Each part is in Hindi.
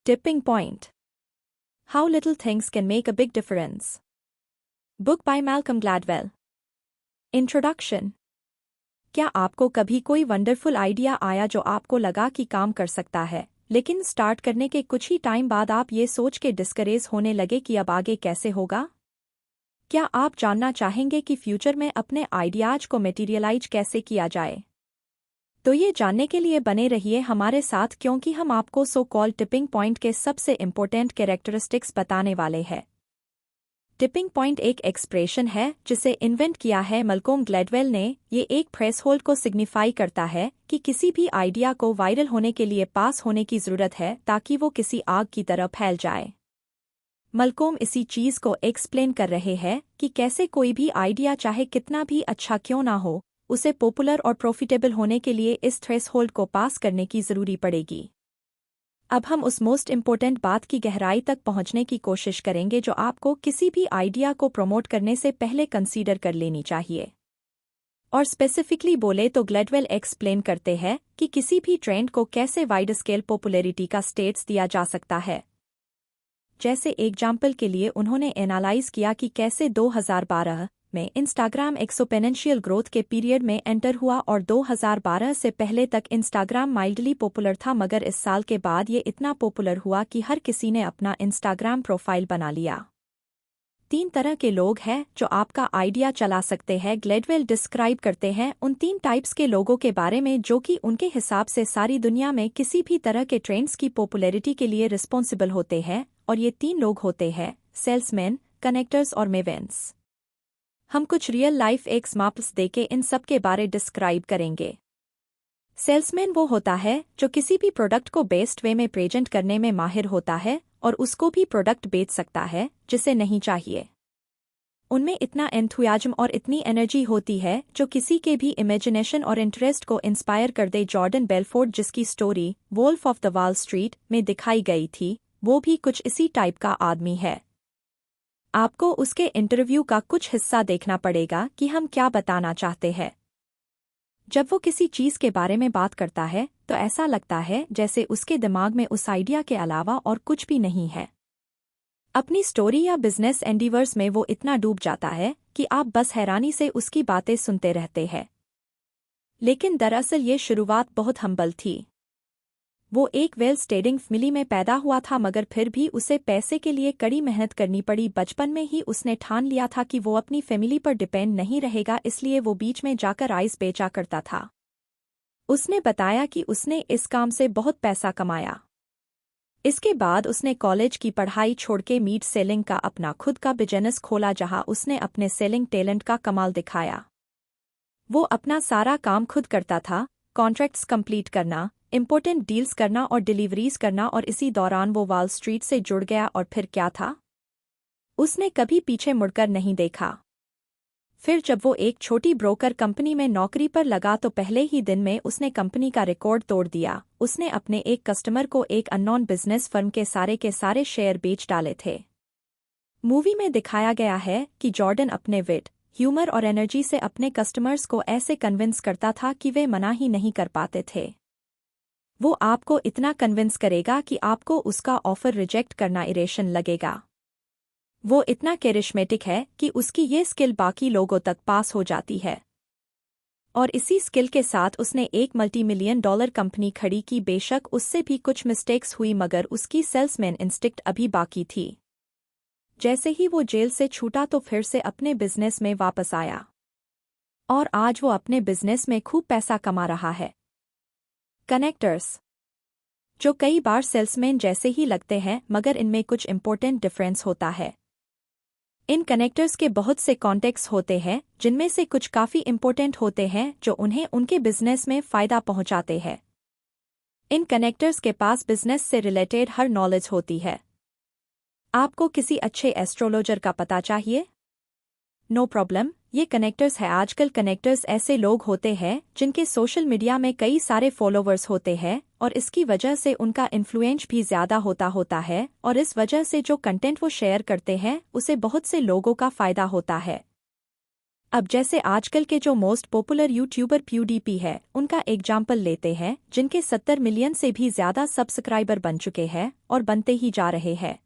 Tipping Point. How Little Things Can Make a Big Difference. Book by Malcolm Gladwell. Introduction. क्या आपको कभी कोई वंडरफुल आइडिया आया जो आपको लगा कि काम कर सकता है, लेकिन स्टार्ट करने के कुछ ही टाइम बाद आप ये सोच के डिस्करेज होने लगे कि अब आगे कैसे होगा? क्या आप जानना चाहेंगे कि फ्यूचर में अपने आइडियाज को मटेरियलाइज कैसे किया जाए? तो ये जानने के लिए बने रहिए हमारे साथ, क्योंकि हम आपको सो कॉल्ड टिपिंग पॉइंट के सबसे इम्पोर्टेंट कैरेक्टरिस्टिक्स बताने वाले हैं। टिपिंग पॉइंट एक एक्सप्रेशन है जिसे इन्वेंट किया है मलकोम ग्लैडवेल ने। ये एक थ्रेशोल्ड को सिग्निफाई करता है कि किसी भी आइडिया को वायरल होने के लिए पास होने की जरूरत है ताकि वो किसी आग की तरह फैल जाए। मलकोम इसी चीज को एक्सप्लेन कर रहे हैं कि कैसे कोई भी आइडिया चाहे कितना भी अच्छा क्यों ना हो, उसे पॉपुलर और प्रॉफिटेबल होने के लिए इस थ्रेशोल्ड को पास करने की जरूरी पड़ेगी। अब हम उस मोस्ट इम्पोर्टेंट बात की गहराई तक पहुंचने की कोशिश करेंगे जो आपको किसी भी आइडिया को प्रमोट करने से पहले कंसीडर कर लेनी चाहिए। और स्पेसिफिकली बोले तो ग्लैडवेल एक्सप्लेन करते हैं कि किसी भी ट्रेंड को कैसे वाइड स्केल पॉपुलैरिटी का स्टेट्स दिया जा सकता है। जैसे एग्जाम्पल के लिए उन्होंने एनालाइज किया कि कैसे 2012 में इंस्टाग्राम एक्सपोनेंशियल ग्रोथ के पीरियड में एंटर हुआ और 2012 से पहले तक इंस्टाग्राम माइल्डली पॉपुलर था, मगर इस साल के बाद ये इतना पॉपुलर हुआ कि हर किसी ने अपना इंस्टाग्राम प्रोफाइल बना लिया। 3 तरह के लोग हैं जो आपका आइडिया चला सकते हैं। ग्लैडवेल डिस्क्राइब करते हैं उन 3 टाइप्स के लोगों के बारे में जो कि उनके हिसाब से सारी दुनिया में किसी भी तरह के ट्रेंड्स की पॉपुलैरिटी के लिए रिस्पॉन्सिबल होते हैं, और ये 3 लोग होते हैं: सेल्समैन, कनेक्टर्स और मेवेंस। हम कुछ रियल लाइफ एग्जाम्पल्स देके इन सब के बारे डिस्क्राइब करेंगे। सेल्समैन वो होता है जो किसी भी प्रोडक्ट को बेस्ट वे में प्रेजेंट करने में माहिर होता है और उसको भी प्रोडक्ट बेच सकता है जिसे नहीं चाहिए। उनमें इतना एंथुसियाज्म और इतनी एनर्जी होती है जो किसी के भी इमेजिनेशन और इंटरेस्ट को इंस्पायर कर दे। जॉर्डन बेलफोर्ड, जिसकी story Wolf of the Wall Street में दिखाई गई थी, वो भी कुछ इसी टाइप का आदमी है। आपको उसके इंटरव्यू का कुछ हिस्सा देखना पड़ेगा कि हम क्या बताना चाहते हैं। जब वो किसी चीज के बारे में बात करता है तो ऐसा लगता है जैसे उसके दिमाग में उस आइडिया के अलावा और कुछ भी नहीं है। अपनी स्टोरी या बिजनेस एंडीवर्स में वो इतना डूब जाता है कि आप बस हैरानी से उसकी बातें सुनते रहते हैं। लेकिन दरअसल ये शुरुआत बहुत हम्बल थी। वो एक वेल स्टेडिंग फैमिली में पैदा हुआ था, मगर फिर भी उसे पैसे के लिए कड़ी मेहनत करनी पड़ी। बचपन में ही उसने ठान लिया था कि वो अपनी फैमिली पर डिपेंड नहीं रहेगा, इसलिए वो बीच में जाकर आइस बेचा करता था। उसने बताया कि उसने इस काम से बहुत पैसा कमाया। इसके बाद उसने कॉलेज की पढ़ाई छोड़ के मीट सेलिंग का अपना खुद का बिजनेस खोला, जहां उसने अपने सेलिंग टैलेंट का कमाल दिखाया। वो अपना सारा काम खुद करता था, कॉन्ट्रैक्ट्स कंप्लीट करना, इंपॉर्टेंट डील्स करना और डिलीवरीज करना, और इसी दौरान वो वॉल स्ट्रीट से जुड़ गया। और फिर क्या था? उसने कभी पीछे मुड़कर नहीं देखा। फिर जब वो एक छोटी ब्रोकर कंपनी में नौकरी पर लगा तो पहले ही दिन में उसने कंपनी का रिकॉर्ड तोड़ दिया। उसने अपने एक कस्टमर को एक अननोन बिजनेस फर्म के सारे शेयर बेच डाले थे। मूवी में दिखाया गया है कि जॉर्डन अपने विट, ह्यूमर और एनर्जी से अपने कस्टमर्स को ऐसे कन्विंस करता था कि वे मना ही नहीं कर पाते थे। वो आपको इतना कन्विंस करेगा कि आपको उसका ऑफर रिजेक्ट करना इरेशन लगेगा। वो इतना कैरिश्मेटिक है कि उसकी ये स्किल बाकी लोगों तक पास हो जाती है। और इसी स्किल के साथ उसने एक $multi-million कंपनी खड़ी की। बेशक उससे भी कुछ मिस्टेक्स हुई, मगर उसकी सेल्समैन इंस्टिंक्ट अभी बाकी थी। जैसे ही वो जेल से छूटा तो फिर से अपने बिजनेस में वापस आया, और आज वो अपने बिजनेस में खूब पैसा कमा रहा है। कनेक्टर्स, जो कई बार सेल्समैन जैसे ही लगते हैं, मगर इनमें कुछ इंपॉर्टेंट डिफरेंस होता है। इन कनेक्टर्स के बहुत से कॉन्टेक्ट्स होते हैं, जिनमें से कुछ काफी इंपॉर्टेंट होते हैं जो उन्हें उनके बिजनेस में फायदा पहुंचाते हैं। इन कनेक्टर्स के पास बिजनेस से रिलेटेड हर नॉलेज होती है। आपको किसी अच्छे एस्ट्रोलॉजर का पता चाहिए? नो प्रॉब्लम, ये कनेक्टर्स है। आजकल कनेक्टर्स ऐसे लोग होते हैं जिनके सोशल मीडिया में कई सारे फॉलोवर्स होते हैं, और इसकी वजह से उनका इन्फ्लुएंस भी ज्यादा होता है, और इस वजह से जो कंटेंट वो शेयर करते हैं उसे बहुत से लोगों का फायदा होता है। अब जैसे आजकल के जो मोस्ट पॉपुलर यूट्यूबर PewDiePie है, उनका एग्जाम्पल लेते हैं, जिनके 70 मिलियन से भी ज्यादा सब्सक्राइबर बन चुके हैं और बनते ही जा रहे हैं।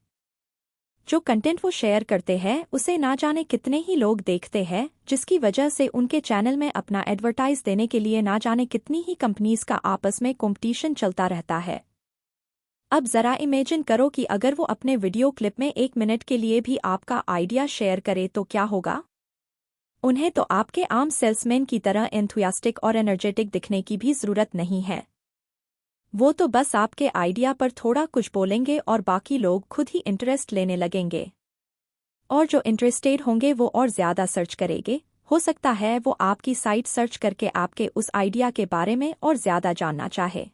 जो कंटेंट वो शेयर करते हैं उसे ना जाने कितने ही लोग देखते हैं, जिसकी वजह से उनके चैनल में अपना एडवर्टाइज देने के लिए ना जाने कितनी ही कंपनीज का आपस में कंपटीशन चलता रहता है। अब जरा इमेजिन करो कि अगर वो अपने वीडियो क्लिप में 1 मिनट के लिए भी आपका आइडिया शेयर करे तो क्या होगा। उन्हें तो आपके आम सेल्समैन की तरह एंथुसियास्टिक और एनर्जेटिक दिखने की भी जरूरत नहीं है। वो तो बस आपके आइडिया पर थोड़ा कुछ बोलेंगे और बाकी लोग खुद ही इंटरेस्ट लेने लगेंगे। और जो इंटरेस्टेड होंगे वो और ज्यादा सर्च करेंगे, हो सकता है वो आपकी साइट सर्च करके आपके उस आइडिया के बारे में और ज्यादा जानना चाहे।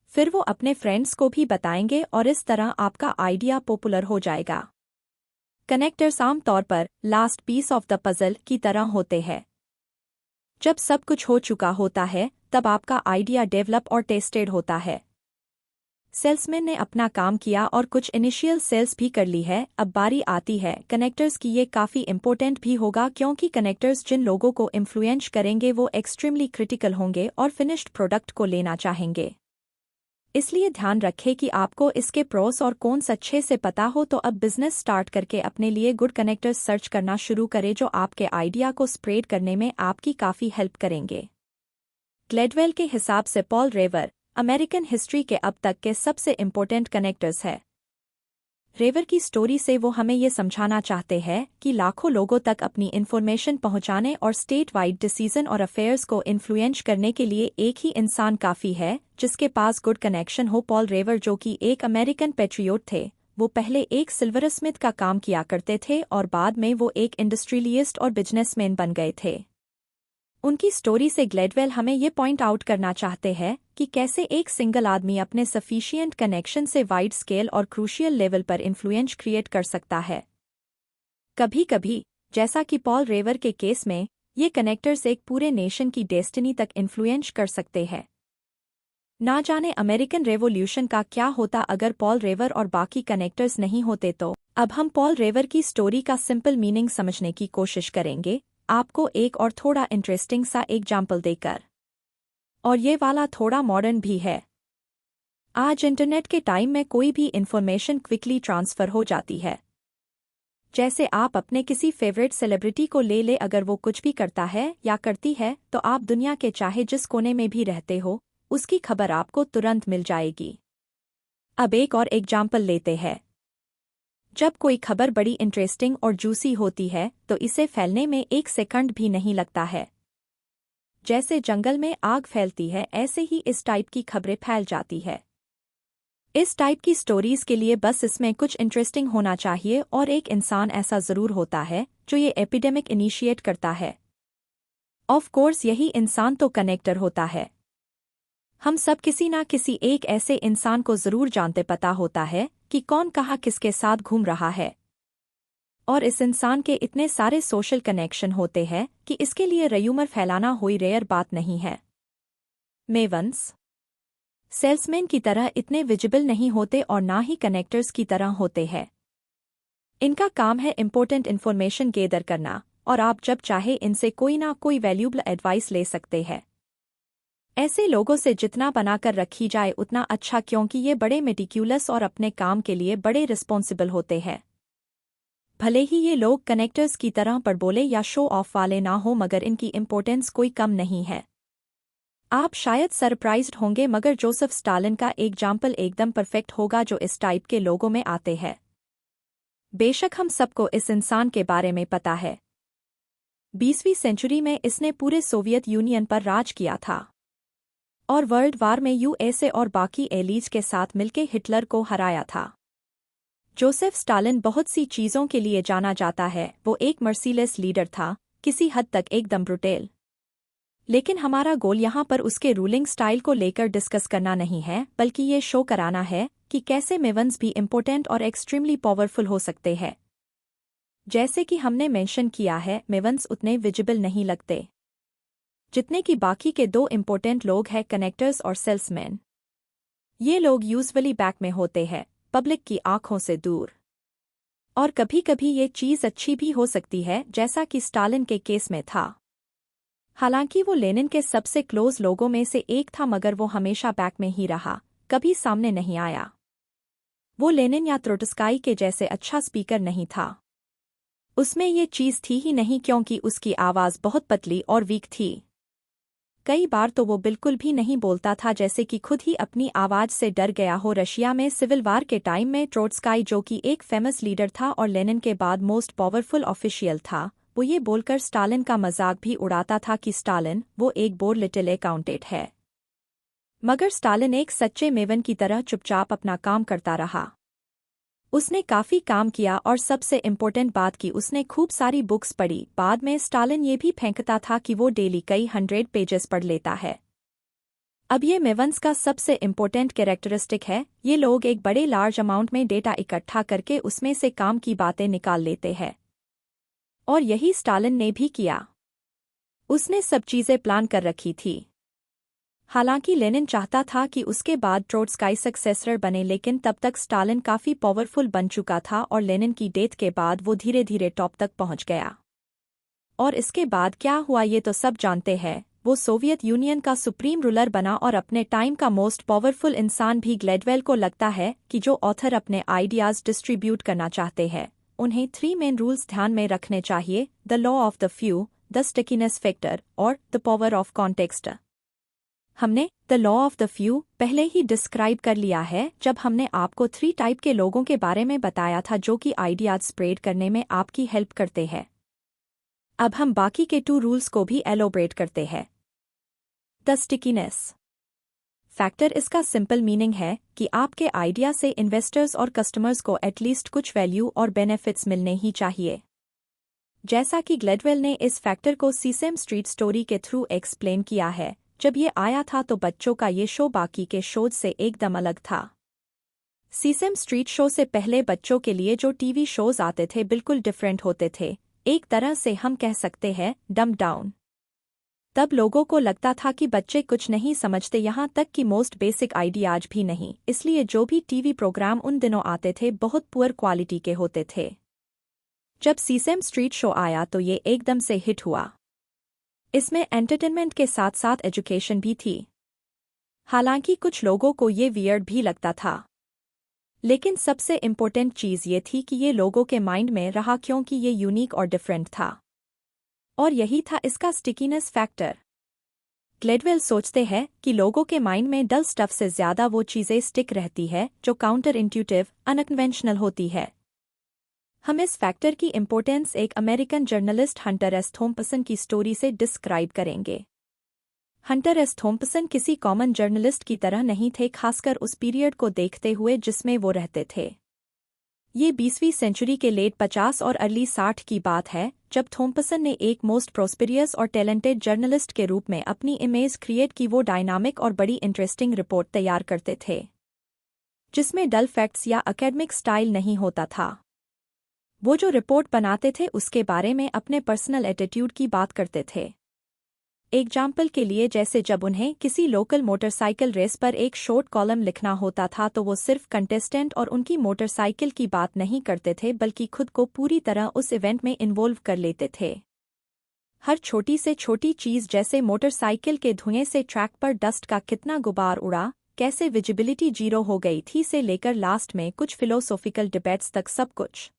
फिर वो अपने फ्रेंड्स को भी बताएंगे और इस तरह आपका आइडिया पॉपुलर हो जाएगा। कनेक्टर्स आमतौर पर last piece of the puzzle की तरह होते हैं। जब सब कुछ हो चुका होता है तब आपका आइडिया डेवलप और टेस्टेड होता है। सेल्समैन ने अपना काम किया और कुछ इनिशियल सेल्स भी कर ली है, अब बारी आती है कनेक्टर्स की। ये काफ़ी इंपॉर्टेंट भी होगा क्योंकि कनेक्टर्स जिन लोगों को इन्फ्लुएंस करेंगे वो एक्सट्रीमली क्रिटिकल होंगे और फिनिश्ड प्रोडक्ट को लेना चाहेंगे। इसलिए ध्यान रखें कि आपको इसके प्रोस और कॉन्स अच्छे से पता हो, तो अब बिजनेस स्टार्ट करके अपने लिए गुड कनेक्टर्स सर्च करना शुरू करें जो आपके आइडिया को स्प्रेड करने में आपकी काफ़ी हेल्प करेंगे। ग्लेडवेल के हिसाब से पॉल रेवर अमेरिकन हिस्ट्री के अब तक के सबसे इम्पोर्टेंट कनेक्टर्स है। रेवर की स्टोरी से वो हमें ये समझाना चाहते हैं कि लाखों लोगों तक अपनी इन्फॉर्मेशन पहुंचाने और स्टेट वाइड डिसीजन और अफेयर्स को इन्फ्लुएंस करने के लिए एक ही इंसान काफ़ी है जिसके पास गुड कनेक्शन हो। पॉल रेवर, जो कि एक अमेरिकन पेट्रियोट थे, वो पहले एक सिल्वरस्मिथ का काम किया करते थे और बाद में वो एक इंडस्ट्रियलिस्ट और बिजनेसमैन बन गए थे। उनकी स्टोरी से ग्लेडवेल हमें ये पॉइंट आउट करना चाहते हैं कि कैसे एक सिंगल आदमी अपने सफिशिएंट कनेक्शन से वाइड स्केल और क्रूशियल लेवल पर इन्फ्लुएंस क्रिएट कर सकता है। कभी-कभी, जैसा कि पॉल रेवर के केस में, ये कनेक्टर्स एक पूरे नेशन की डेस्टिनी तक इन्फ्लुएंस कर सकते हैं। ना जाने अमेरिकन रेवोल्यूशन का क्या होता अगर पॉल रेवर और बाकी कनेक्टर्स नहीं होते। तो अब हम पॉल रेवर की स्टोरी का सिंपल मीनिंग समझने की कोशिश करेंगे, आपको एक और थोड़ा इंटरेस्टिंग सा एग्जाम्पल देकर। और ये वाला थोड़ा मॉडर्न भी है। आज इंटरनेट के टाइम में कोई भी इंफॉर्मेशन क्विकली ट्रांसफर हो जाती है। जैसे आप अपने किसी फेवरेट सेलिब्रिटी को ले अगर वो कुछ भी करता है या करती है तो आप दुनिया के चाहे जिस कोने में भी रहते हो, उसकी खबर आपको तुरंत मिल जाएगी। अब एक और एग्जाम्पल लेते हैं। जब कोई खबर बड़ी इंटरेस्टिंग और जूसी होती है तो इसे फैलने में 1 सेकंड भी नहीं लगता है। जैसे जंगल में आग फैलती है, ऐसे ही इस टाइप की खबरें फैल जाती है। इस टाइप की स्टोरीज के लिए बस इसमें कुछ इंटरेस्टिंग होना चाहिए और एक इंसान ऐसा जरूर होता है जो ये एपिडेमिक इनिशिएट करता है। ऑफ कोर्स यही इंसान तो कनेक्टर होता है। हम सब किसी ना किसी एक ऐसे इंसान को जरूर जानते, पता होता है कि कौन कहाँ किसके साथ घूम रहा है। और इस इंसान के इतने सारे सोशल कनेक्शन होते हैं कि इसके लिए रयूमर फैलाना कोई रेयर बात नहीं है। मेवंस सेल्समैन की तरह इतने विजिबल नहीं होते और ना ही कनेक्टर्स की तरह होते हैं। इनका काम है इंपॉर्टेंट इन्फॉर्मेशन गैदर करना और आप जब चाहे इनसे कोई ना कोई वैल्यूएबल एडवाइस ले सकते हैं। ऐसे लोगों से जितना बनाकर रखी जाए उतना अच्छा, क्योंकि ये बड़े मेटिक्यूलस और अपने काम के लिए बड़े रिस्पॉन्सिबल होते हैं। भले ही ये लोग कनेक्टर्स की तरह बड़बोले या शो ऑफ वाले ना हो, मगर इनकी इम्पोर्टेंस कोई कम नहीं है। आप शायद सरप्राइज्ड होंगे मगर जोसेफ स्टालिन का एग्जाम्पल एकदम परफेक्ट होगा जो इस टाइप के लोगों में आते हैं। बेशक हम सबको इस इंसान के बारे में पता है। 20वीं सेंचुरी में इसने पूरे सोवियत यूनियन पर राज किया था और वर्ल्ड वार में यूएसए और बाकी एलीज के साथ मिलकर हिटलर को हराया था। जोसेफ स्टालिन बहुत सी चीज़ों के लिए जाना जाता है। वो एक मर्सीलेस लीडर था, किसी हद तक एकदम ब्रुटेल। लेकिन हमारा गोल यहाँ पर उसके रूलिंग स्टाइल को लेकर डिस्कस करना नहीं है, बल्कि ये शो कराना है कि कैसे मेवंस भी इम्पोर्टेंट और एक्सट्रीमली पावरफुल हो सकते हैं। जैसे कि हमने मेंशन किया है, मेवंस उतने विजिबल नहीं लगते जितने कि बाकी के 2 इम्पोर्टेंट लोग हैं, कनेक्टर्स और सेल्समैन। ये लोग यूजुअली बैक में होते हैं, पब्लिक की आंखों से दूर। और कभी कभी ये चीज़ अच्छी भी हो सकती है, जैसा कि स्टालिन के केस में था। हालांकि वो लेनिन के सबसे क्लोज लोगों में से एक था, मगर वो हमेशा बैक में ही रहा, कभी सामने नहीं आया। वो लेनिन या त्रोटस्काई के जैसे अच्छा स्पीकर नहीं था। उसमें ये चीज़ थी ही नहीं, क्योंकि उसकी आवाज़ बहुत पतली और वीक थी। कई बार तो वो बिल्कुल भी नहीं बोलता था, जैसे कि खुद ही अपनी आवाज़ से डर गया हो। रशिया में सिविल वार के टाइम में ट्रोट्स्काई, जो कि एक फेमस लीडर था और लेनिन के बाद मोस्ट पावरफुल ऑफिशियल था, वो ये बोलकर स्टालिन का मजाक भी उड़ाता था कि स्टालिन वो एक बोर लिटिल अकाउंटेंट है। मगर स्टालिन एक सच्चे मेवन की तरह चुपचाप अपना काम करता रहा। उसने काफी काम किया और सबसे इम्पोर्टेंट बात कि उसने खूब सारी बुक्स पढ़ी। बाद में स्टालिन ये भी फेंकता था कि वो डेली कई 100 पेजेस पढ़ लेता है। अब ये मेवंस का सबसे इम्पोर्टेंट कैरेक्टरिस्टिक है, ये लोग एक बड़े लार्ज अमाउंट में डेटा इकट्ठा करके उसमें से काम की बातें निकाल लेते हैं। और यही स्टालिन ने भी किया। उसने सब चीजें प्लान कर रखी थी। हालांकि लेनिन चाहता था कि उसके बाद ट्रोट्स्काई सक्सेसर बने, लेकिन तब तक स्टालिन काफी पावरफुल बन चुका था और लेनिन की डेथ के बाद वो धीरे धीरे टॉप तक पहुंच गया। और इसके बाद क्या हुआ ये तो सब जानते हैं। वो सोवियत यूनियन का सुप्रीम रूलर बना और अपने टाइम का मोस्ट पावरफुल इंसान भी। ग्लैडवेल को लगता है कि जो ऑथर अपने आइडियाज डिस्ट्रीब्यूट करना चाहते हैं, उन्हें 3 मेन रूल्स ध्यान में रखने चाहिए: the law of the few, the stickiness factor और द पावर ऑफ कॉन्टेक्स्ट। हमने the law of the few पहले ही डिस्क्राइब कर लिया है, जब हमने आपको 3 टाइप के लोगों के बारे में बताया था जो कि आइडियाज स्प्रेड करने में आपकी हेल्प करते हैं। अब हम बाकी के 2 रूल्स को भी एलोबरेट करते हैं। द स्टिकीनेस फैक्टर, इसका सिंपल मीनिंग है कि आपके आइडिया से इन्वेस्टर्स और कस्टमर्स को एटलीस्ट कुछ वैल्यू और बेनिफिट्स मिलने ही चाहिए। जैसा कि ग्लैडवेल ने इस फैक्टर को सीसेम स्ट्रीट स्टोरी के थ्रू एक्सप्लेन किया है। जब ये आया था तो बच्चों का ये शो बाकी के शोज से एकदम अलग था। सीसेम स्ट्रीट शो से पहले बच्चों के लिए जो टीवी शोज आते थे बिल्कुल डिफरेंट होते थे, एक तरह से हम कह सकते हैं डम्ब डाउन। तब लोगों को लगता था कि बच्चे कुछ नहीं समझते, यहाँ तक कि मोस्ट बेसिक आइडियाज भी नहीं, इसलिए जो भी टीवी प्रोग्राम उन दिनों आते थे बहुत पुअर क्वालिटी के होते थे। जब सीसेम स्ट्रीट शो आया तो ये एकदम से हिट हुआ। इसमें एंटरटेनमेंट के साथ साथ एजुकेशन भी थी। हालांकि कुछ लोगों को ये वियर्ड भी लगता था, लेकिन सबसे इम्पोर्टेंट चीज़ ये थी कि ये लोगों के माइंड में रहा, क्योंकि ये यूनिक और डिफरेंट था। और यही था इसका स्टिकीनेस फैक्टर। ग्लैडवेल सोचते हैं कि लोगों के माइंड में डल स्टफ से ज़्यादा वो चीज़ें स्टिक रहती है जो काउंटर इंट्यूटिव, अनकन्वेंशनल होती है। हम इस फैक्टर की इम्पोर्टेंस एक American journalist Hunter S Thompson की स्टोरी से डिस्क्राइब करेंगे। हंटर एस थॉम्पसन किसी कॉमन जर्नलिस्ट की तरह नहीं थे, खासकर उस पीरियड को देखते हुए जिसमें वो रहते थे। ये 20वीं सेंचुरी के लेट 50 और अर्ली 60 की बात है, जब थॉम्पसन ने एक मोस्ट प्रोस्पेरियस और टैलेंटेड जर्नलिस्ट के रूप में अपनी इमेज क्रिएट की। वो डायनामिक और बड़ी इंटरेस्टिंग रिपोर्ट तैयार करते थे, जिसमें डल फैक्ट्स या एकेडमिक स्टाइल नहीं होता था। वो जो रिपोर्ट बनाते थे उसके बारे में अपने पर्सनल एटीट्यूड की बात करते थे। एग्जाम्पल के लिए, जैसे जब उन्हें किसी लोकल मोटरसाइकिल रेस पर एक शॉर्ट कॉलम लिखना होता था तो वो सिर्फ कंटेस्टेंट और उनकी मोटरसाइकिल की बात नहीं करते थे, बल्कि खुद को पूरी तरह उस इवेंट में इन्वॉल्व कर लेते थे। हर छोटी से छोटी चीज़, जैसे मोटरसाइकिल के धुएं से ट्रैक पर डस्ट का कितना गुबार उड़ा, कैसे विजिबिलिटी 0 हो गई थी, से लेकर लास्ट में कुछ फिलोसॉफिकल डिबेट्स तक, सब कुछ।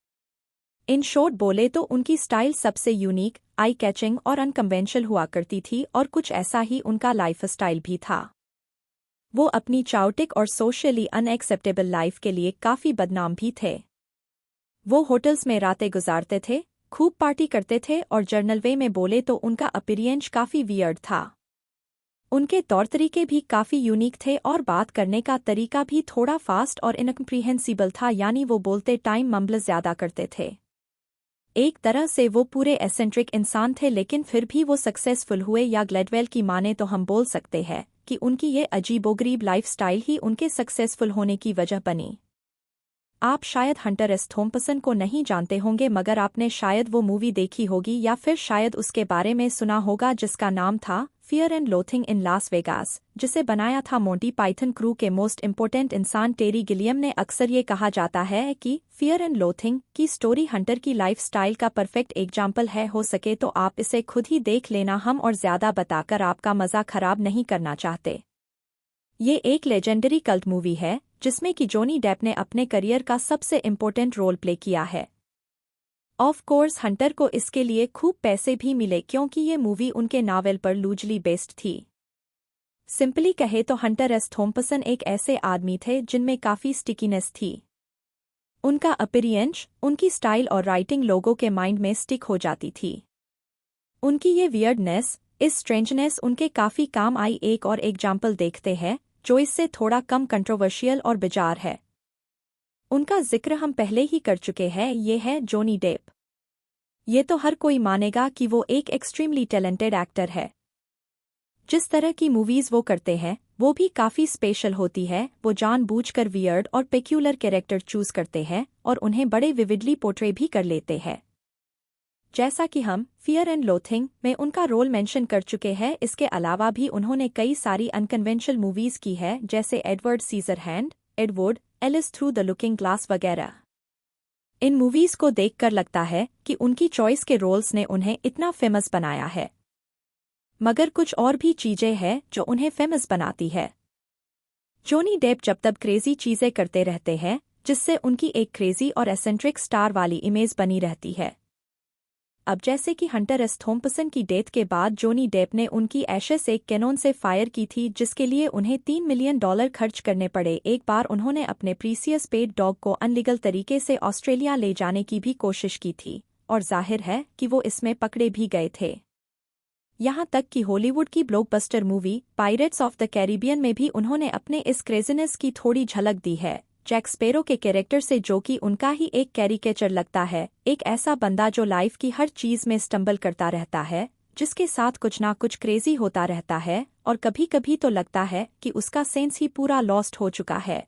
इन शॉर्ट बोले तो उनकी स्टाइल सबसे यूनिक, आई कैचिंग और अनकन्वेंशनल हुआ करती थी, और कुछ ऐसा ही उनका लाइफ स्टाइल भी था। वो अपनी चाउटिक और सोशली अनएक्सेप्टेबल लाइफ के लिए काफ़ी बदनाम भी थे। वो होटल्स में रातें गुजारते थे, खूब पार्टी करते थे, और जर्नल वे में बोले तो उनका अपीयरेंस काफ़ी वियर्ड था। उनके तौर तरीके भी काफ़ी यूनिक थे और बात करने का तरीका भी थोड़ा फास्ट और इनकम्प्रीहेंसिबल था, यानी वो बोलते टाइम मम्बल ज़्यादा करते थे। एक तरह से वो पूरे एसेंट्रिक इंसान थे, लेकिन फिर भी वो सक्सेसफुल हुए, या ग्लैडवेल की माने तो हम बोल सकते हैं कि उनकी ये अजीबोगरीब लाइफस्टाइल ही उनके सक्सेसफुल होने की वजह बनी। आप शायद हंटर एस थॉम्पसन को नहीं जानते होंगे, मगर आपने शायद वो मूवी देखी होगी या फिर शायद उसके बारे में सुना होगा जिसका नाम था fear and loathing in Las Vegas, जिसे बनाया था मोंटी पाइथन क्रू के मोस्ट इम्पोर्टेंट इंसान टेरी गिलियम ने। अक्सर ये कहा जाता है कि फियर एंड लोथिंग की स्टोरी हंटर की लाइफस्टाइल का परफेक्ट एग्जाम्पल है। हो सके तो आप इसे खुद ही देख लेना, हम और ज्यादा बताकर आपका मजा खराब नहीं करना चाहते। ये एक लेजेंडरी कल्ट मूवी है जिसमें कि जॉनी डेप ने अपने करियर का सबसे इम्पोर्टेंट रोल प्ले किया है। ऑफ कोर्स हंटर को इसके लिए खूब पैसे भी मिले क्योंकि ये मूवी उनके नावल पर लूजली बेस्ड थी। सिंपली कहे तो हंटर एस थॉम्पसन एक ऐसे आदमी थे जिनमें काफी स्टिकीनेस थी। उनका अपीयरेंस, उनकी स्टाइल और राइटिंग लोगों के माइंड में स्टिक हो जाती थी। उनकी ये वियर्डनेस, इस स्ट्रेंजनेस उनके काफी काम आई। एक और एग्जाम्पल देखते हैं जो इससे थोड़ा कम कंट्रोवर्शियल और बिजार है। उनका जिक्र हम पहले ही कर चुके हैं, ये है जॉनी डेप। ये तो हर कोई मानेगा कि वो एक एक्सट्रीमली टैलेंटेड एक्टर है। जिस तरह की मूवीज वो करते हैं वो भी काफी स्पेशल होती है। वो जानबूझकर वियर्ड और पेक्यूलर कैरेक्टर चूज करते हैं और उन्हें बड़े विविडली पोर्ट्रे भी कर लेते हैं। जैसा कि हम फियर एंड लोथिंग में उनका रोल मेंशन कर चुके हैं, इसके अलावा भी उन्होंने कई सारी अनकन्वेंशनल मूवीज की है, जैसे Edward scissorhands, Edward Alice through the looking glass वगैरह। इन मूवीज को देखकर लगता है कि उनकी चॉइस के रोल्स ने उन्हें इतना फेमस बनाया है, मगर कुछ और भी चीजें हैं जो उन्हें फेमस बनाती है। जॉनी डेप जब तब क्रेजी चीजें करते रहते हैं जिससे उनकी एक क्रेजी और एसेंट्रिक स्टार वाली इमेज बनी रहती है। अब जैसे कि हंटर एस थॉम्पसन की डेथ के बाद जॉनी डेप ने उनकी एशेस एक कैनोन से फायर की थी, जिसके लिए उन्हें $3 मिलियन खर्च करने पड़े। एक बार उन्होंने अपने प्रीसियस पेट डॉग को अनलीगल तरीके से ऑस्ट्रेलिया ले जाने की भी कोशिश की थी और जाहिर है कि वो इसमें पकड़े भी गए थे। यहाँ तक कि हॉलीवुड की blockbuster movie pirates of the Caribbean में भी उन्होंने अपने इस क्रेजीनेस की थोड़ी झलक दी है, जैक स्पैरो के कैरेक्टर से, जो कि उनका ही एक कैरिकेचर लगता है। एक ऐसा बंदा जो लाइफ की हर चीज में स्टंबल करता रहता है, जिसके साथ कुछ ना कुछ क्रेजी होता रहता है और कभी कभी तो लगता है कि उसका सेंस ही पूरा लॉस्ट हो चुका है।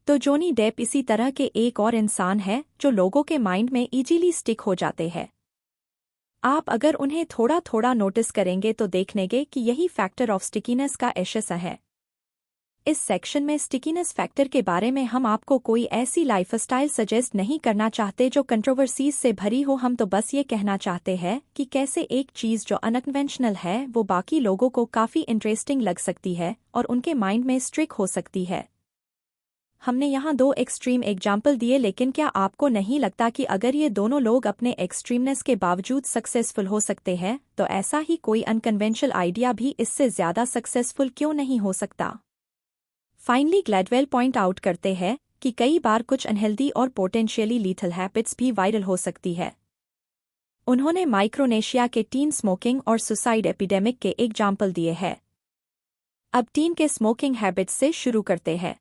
तो जॉनी डेप इसी तरह के एक और इंसान है जो लोगों के माइंड में इजीली स्टिक हो जाते हैं। आप अगर उन्हें थोड़ा थोड़ा नोटिस करेंगे तो देखेंगे कि यही फैक्टर ऑफ स्टिकीनेस का एशेस है। इस सेक्शन में स्टिकीनेस फैक्टर के बारे में हम आपको कोई ऐसी लाइफस्टाइल सजेस्ट नहीं करना चाहते जो कंट्रोवर्सीज से भरी हो। हम तो बस ये कहना चाहते हैं कि कैसे एक चीज जो अनकन्वेंशनल है वो बाकी लोगों को काफी इंटरेस्टिंग लग सकती है और उनके माइंड में स्ट्रिक हो सकती है। हमने यहाँ 2 एक्सट्रीम एग्जाम्पल दिए, लेकिन क्या आपको नहीं लगता कि अगर ये दोनों लोग अपने एक्सट्रीमनेस के बावजूद सक्सेसफुल हो सकते हैं तो ऐसा ही कोई अनकन्वेंशनल आइडिया भी इससे ज्यादा सक्सेसफुल क्यों नहीं हो सकता? फाइनली ग्लैडवेल पॉइंट आउट करते हैं कि कई बार कुछ अनहेल्दी और पोटेंशियली लीथल हैबिट्स भी वायरल हो सकती है। उन्होंने माइक्रोनेशिया के टीन स्मोकिंग और सुसाइड एपिडेमिक के एग्जाम्पल दिए हैं। अब टीन के स्मोकिंग हैबिट्स से शुरू करते हैं।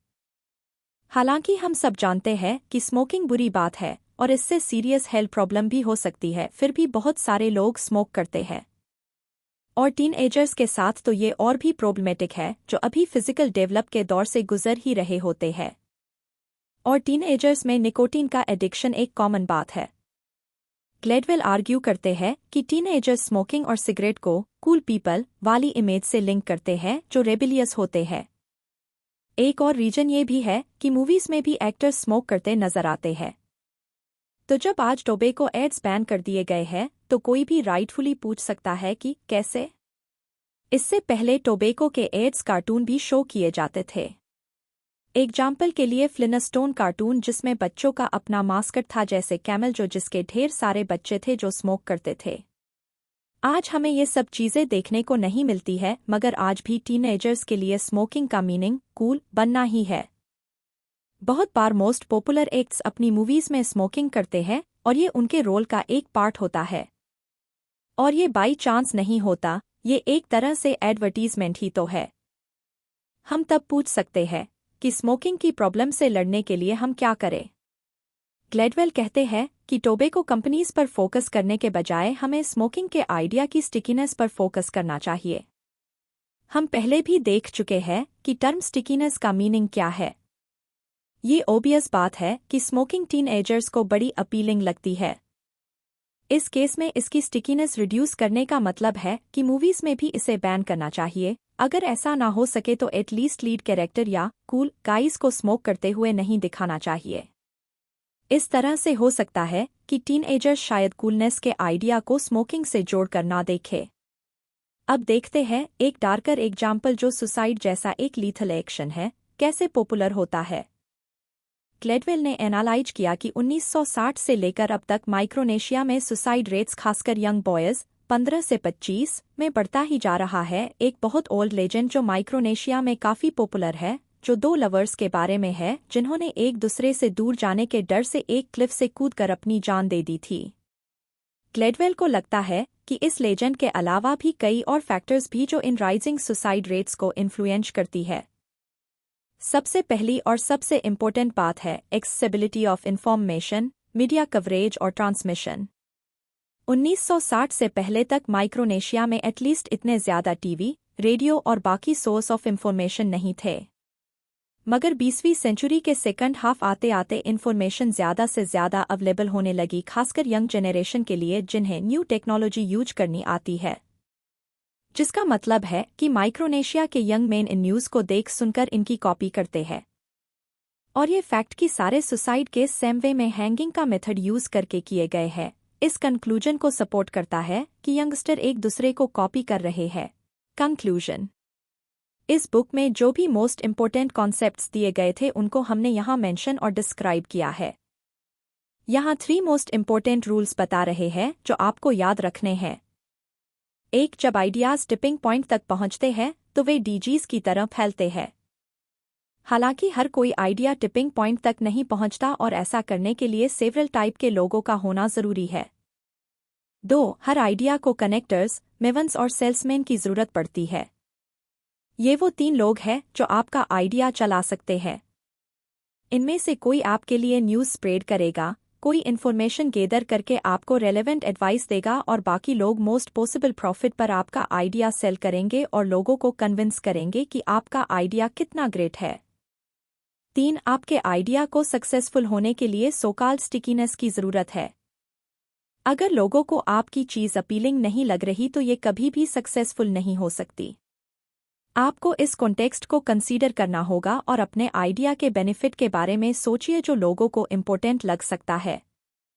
हालांकि हम सब जानते हैं कि स्मोकिंग बुरी बात है और इससे सीरियस हेल्थ प्रॉब्लम भी हो सकती है, फिर भी बहुत सारे लोग स्मोक करते हैं। और टीनएजर्स के साथ तो ये और भी प्रॉब्लमेटिक है, जो अभी फिजिकल डेवलप के दौर से गुजर ही रहे होते हैं। और टीनएजर्स में निकोटीन का एडिक्शन एक कॉमन बात है। ग्लैडवेल आर्ग्यू करते हैं कि टीनएजर्स स्मोकिंग और सिगरेट को कूल पीपल वाली इमेज से लिंक करते हैं जो रेबिलियस होते हैं। एक और रीजन ये भी है कि मूवीज में भी एक्टर्स स्मोक करते नजर आते हैं। तो जब आज टोबैको एड्स बैन कर दिए गए हैं तो कोई भी राइटफुली पूछ सकता है कि कैसे? इससे पहले टोबैको के एड्स कार्टून भी शो किए जाते थे। एग्जाम्पल के लिए फ्लिनस्टोन कार्टून, जिसमें बच्चों का अपना मास्कट था जैसे कैमल, जिसके ढेर सारे बच्चे थे जो स्मोक करते थे। आज हमें ये सब चीजें देखने को नहीं मिलती है, मगर आज भी टीनएजर्स के लिए स्मोकिंग का मीनिंग कूल बनना ही है। बहुत बार मोस्ट पॉपुलर एक्ट्स अपनी मूवीज में स्मोकिंग करते हैं और ये उनके रोल का एक पार्ट होता है। और ये बाई चांस नहीं होता, ये एक तरह से एडवर्टीजमेंट ही तो है। हम तब पूछ सकते हैं कि स्मोकिंग की प्रॉब्लम से लड़ने के लिए हम क्या करें? ग्लैडवेल कहते हैं कि टोबैको कंपनीज पर फोकस करने के बजाय हमें स्मोकिंग के आइडिया की स्टिकीनेस पर फोकस करना चाहिए। हम पहले भी देख चुके हैं कि टर्म स्टिकीनेस का मीनिंग क्या है। ये ओबियस बात है कि स्मोकिंग टीनएजर्स को बड़ी अपीलिंग लगती है। इस केस में इसकी स्टिकीनेस रिड्यूस करने का मतलब है कि मूवीज में भी इसे बैन करना चाहिए। अगर ऐसा ना हो सके तो एटलीस्ट लीड कैरेक्टर या कूल गाइज को स्मोक करते हुए नहीं दिखाना चाहिए। इस तरह से हो सकता है कि टीनएजर्स शायद कूलनेस के आइडिया को स्मोकिंग से जोड़कर ना देखे। अब देखते हैं एक डार्कर एग्जाम्पल जो सुसाइड जैसा एक लीथल एक्शन है कैसे पॉपुलर होता है। ग्लेडवेल ने एनालाइज किया कि 1960 से लेकर अब तक माइक्रोनेशिया में सुसाइड रेट्स खासकर यंग बॉयज 15 से 25 में बढ़ता ही जा रहा है। एक बहुत ओल्ड लेजेंड जो माइक्रोनेशिया में काफी पॉपुलर है, जो दो लवर्स के बारे में है जिन्होंने एक दूसरे से दूर जाने के डर से एक क्लिफ से कूदकर अपनी जान दे दी थी। ग्लेडवेल को लगता है कि इस लेजेंड के अलावा भी कई और फैक्टर्स भी जो इन राइजिंग सुसाइड रेट्स को इन्फ्लुएंस करती है। सबसे पहली और सबसे इम्पोर्टेंट बात है accessibility of information, media coverage और ट्रांसमिशन। 1960 से पहले तक माइक्रोनेशिया में एटलीस्ट इतने ज्यादा टीवी, रेडियो और बाकी सोर्स ऑफ इंफॉर्मेशन नहीं थे। मगर 20वीं सेंचुरी के सेकंड हाफ आते आते इंफॉर्मेशन ज्यादा से ज्यादा अवेलेबल होने लगी, खासकर यंग जनरेशन के लिए जिन्हें न्यू टेक्नोलॉजी यूज करनी आती है। जिसका मतलब है कि माइक्रोनेशिया के यंग मेन इन न्यूज़ को देख सुनकर इनकी कॉपी करते हैं। और ये फैक्ट कि सारे सुसाइड केस सेम वे में हैंगिंग का मेथड यूज करके किए गए हैं, इस कंक्लूजन को सपोर्ट करता है कि यंगस्टर एक दूसरे को कॉपी कर रहे हैं। कंक्लूजन। इस बुक में जो भी मोस्ट इम्पोर्टेंट कॉन्सेप्ट्स दिए गए थे उनको हमने यहाँ मेंशन और डिस्क्राइब किया है। यहाँ 3 मोस्ट इम्पोर्टेंट रूल्स बता रहे हैं जो आपको याद रखने हैं। 1. जब आइडियाज टिपिंग पॉइंट तक पहुंचते हैं तो वे डीजीज की तरह फैलते हैं। हालांकि हर कोई आइडिया टिपिंग पॉइंट तक नहीं पहुंचता और ऐसा करने के लिए सेवरल टाइप के लोगों का होना जरूरी है। 2. हर आइडिया को कनेक्टर्स, मेवंस और सेल्समैन की जरूरत पड़ती है। ये वो 3 लोग हैं जो आपका आइडिया चला सकते हैं। इनमें से कोई आपके लिए न्यूज़ स्प्रेड करेगा, कोई इन्फॉर्मेशन गेदर करके आपको रेलेवेंट एडवाइस देगा और बाकी लोग मोस्ट पॉसिबल प्रॉफिट पर आपका आइडिया सेल करेंगे और लोगों को कन्विंस करेंगे कि आपका आइडिया कितना ग्रेट है। 3. आपके आइडिया को सक्सेसफुल होने के लिए सोकाल्ड स्टिकीनेस की जरूरत है। अगर लोगों को आपकी चीज अपीलिंग नहीं लग रही तो ये कभी भी सक्सेसफुल नहीं हो सकती। आपको इस कॉन्टेक्स्ट को कंसीडर करना होगा और अपने आइडिया के बेनिफिट के बारे में सोचिए जो लोगों को इम्पोर्टेंट लग सकता है।